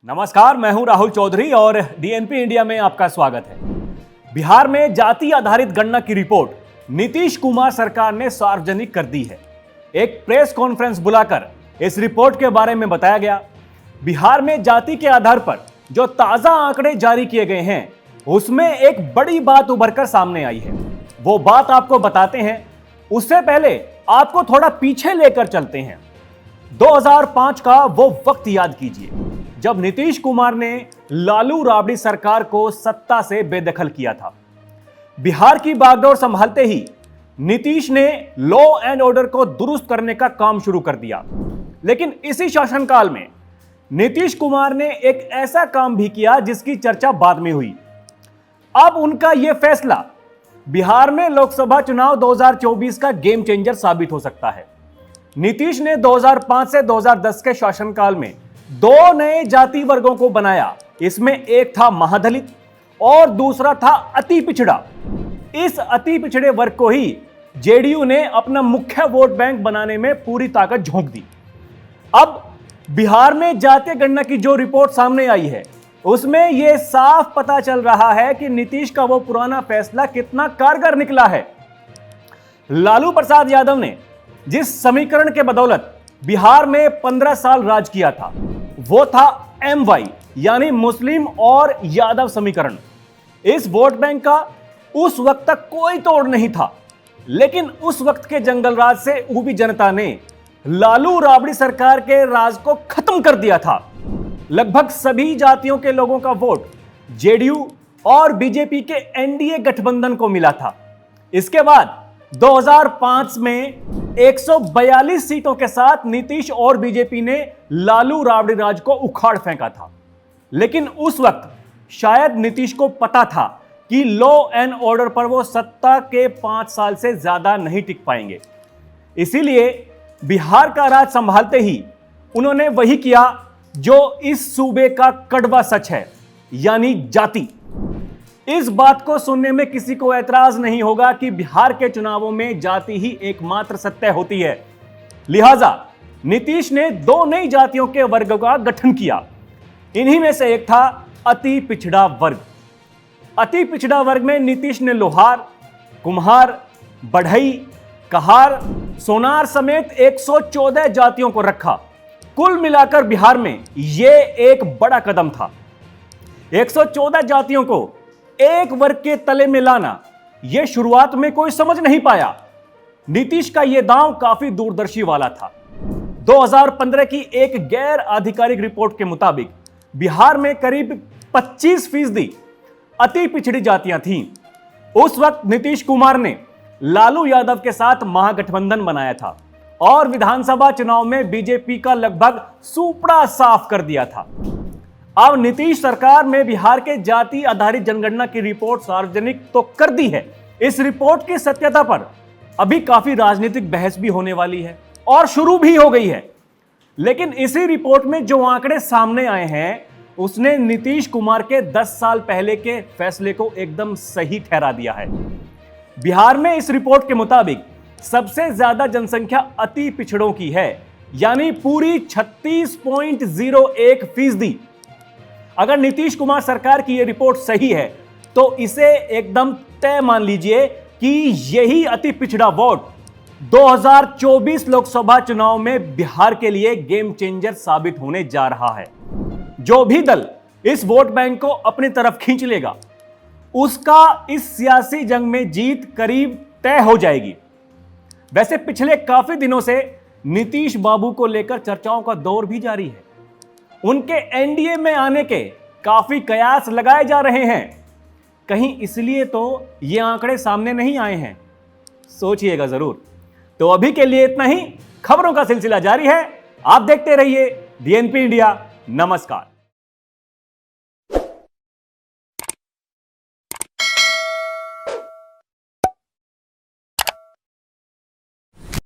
नमस्कार, मैं हूं राहुल चौधरी और डीएनपी इंडिया में आपका स्वागत है। बिहार में जाति आधारित गणना की रिपोर्ट नीतीश कुमार सरकार ने सार्वजनिक कर दी है। एक प्रेस कॉन्फ्रेंस बुलाकर इस रिपोर्ट के बारे में बताया गया। बिहार में जाति के आधार पर जो ताजा आंकड़े जारी किए गए हैं उसमें एक बड़ी बात उभरकर सामने आई है। वो बात आपको बताते हैं, उससे पहले आपको थोड़ा पीछे लेकर चलते हैं। 2005 का वो वक्त याद कीजिए जब नीतीश कुमार ने लालू राबड़ी सरकार को सत्ता से बेदखल किया था। बिहार की बागडोर संभालते ही नीतीश ने लॉ एंड ऑर्डर को दुरुस्त करने का काम शुरू कर दिया। लेकिन इसी शासनकाल में नीतीश कुमार ने एक ऐसा काम भी किया जिसकी चर्चा बाद में हुई। अब उनका यह फैसला बिहार में लोकसभा चुनाव 2024 का गेम चेंजर साबित हो सकता है। नीतीश ने 2005 से 2010 के शासनकाल में दो नए जाति वर्गों को बनाया। इसमें एक था महादलित और दूसरा था अति पिछड़ा। इस अति पिछड़े वर्ग को ही जेडीयू ने अपना मुख्य वोट बैंक बनाने में पूरी ताकत झोंक दी। अब बिहार में जातीय गणना की जो रिपोर्ट सामने आई है उसमें यह साफ पता चल रहा है कि नीतीश का वो पुराना फैसला कितना कारगर निकला है। लालू प्रसाद यादव ने जिस समीकरण के बदौलत बिहार में 15 साल राज किया था वो था MY यानी मुस्लिम और यादव समीकरण। इस वोट बैंक का उस वक्त तक कोई तोड़ नहीं था, लेकिन उस वक्त के जंगलराज से ऊबी जनता ने लालू राबड़ी सरकार के राज को खत्म कर दिया था। लगभग सभी जातियों के लोगों का वोट जेडीयू और बीजेपी के एनडीए गठबंधन को मिला था। इसके बाद 2005 में 142 सीटों के साथ नीतीश और बीजेपी ने लालू राबड़ी राज को उखाड़ फेंका था। लेकिन उस वक्त शायद नीतीश को पता था कि लॉ एंड ऑर्डर पर वो सत्ता के 5 साल से ज्यादा नहीं टिक पाएंगे। इसीलिए बिहार का राज संभालते ही उन्होंने वही किया जो इस सूबे का कड़वा सच है, यानी जाति। इस बात को सुनने में किसी को ऐतराज नहीं होगा कि बिहार के चुनावों में जाति ही एकमात्र सत्य होती है। लिहाजा नीतीश ने दो नई जातियों के वर्ग का गठन किया। इन्हीं में से एक था अति पिछड़ा वर्ग। अति पिछड़ा वर्ग में नीतीश ने लोहार, कुम्हार, बढ़ई, कहार, सोनार समेत 114 जातियों को रखा। कुल मिलाकर बिहार में यह एक बड़ा कदम था। 114 जातियों को एक वर्ग के तले में लाना यह शुरुआत में कोई समझ नहीं पाया। नीतीश का यह दांव काफी दूरदर्शी वाला था। 2015 की एक गैर आधिकारिक रिपोर्ट के मुताबिक बिहार में करीब 25% अति पिछड़ी जातियां थीं। उस वक्त नीतीश कुमार ने लालू यादव के साथ महागठबंधन बनाया था और विधानसभा चुनाव में बीजेपी का लगभग सुपड़ा साफ कर दिया था। अब नीतीश सरकार में बिहार के जाति आधारित जनगणना की रिपोर्ट सार्वजनिक तो कर दी है। इस रिपोर्ट की सत्यता पर अभी काफी राजनीतिक बहस भी होने वाली है और शुरू भी हो गई है। लेकिन इसी रिपोर्ट में जो आंकड़े सामने आए हैं उसने नीतीश कुमार के 10 साल पहले के फैसले को एकदम सही ठहरा दिया है। बिहार में इस रिपोर्ट के मुताबिक सबसे ज्यादा जनसंख्या अति पिछड़ों की है, यानी पूरी 36.01%। अगर नीतीश कुमार सरकार की यह रिपोर्ट सही है तो इसे एकदम तय मान लीजिए कि यही अति पिछड़ा वोट 2024 लोकसभा चुनाव में बिहार के लिए गेम चेंजर साबित होने जा रहा है। जो भी दल इस वोट बैंक को अपनी तरफ खींच लेगा उसका इस सियासी जंग में जीत करीब तय हो जाएगी। वैसे पिछले काफी दिनों से नीतीश बाबू को लेकर चर्चाओं का दौर भी जारी है। उनके एनडीए में आने के काफी कयास लगाए जा रहे हैं। कहीं इसलिए तो ये आंकड़े सामने नहीं आए हैं, सोचिएगा जरूर। तो अभी के लिए इतना ही। खबरों का सिलसिला जारी है, आप देखते रहिए डीएनपी इंडिया। नमस्कार।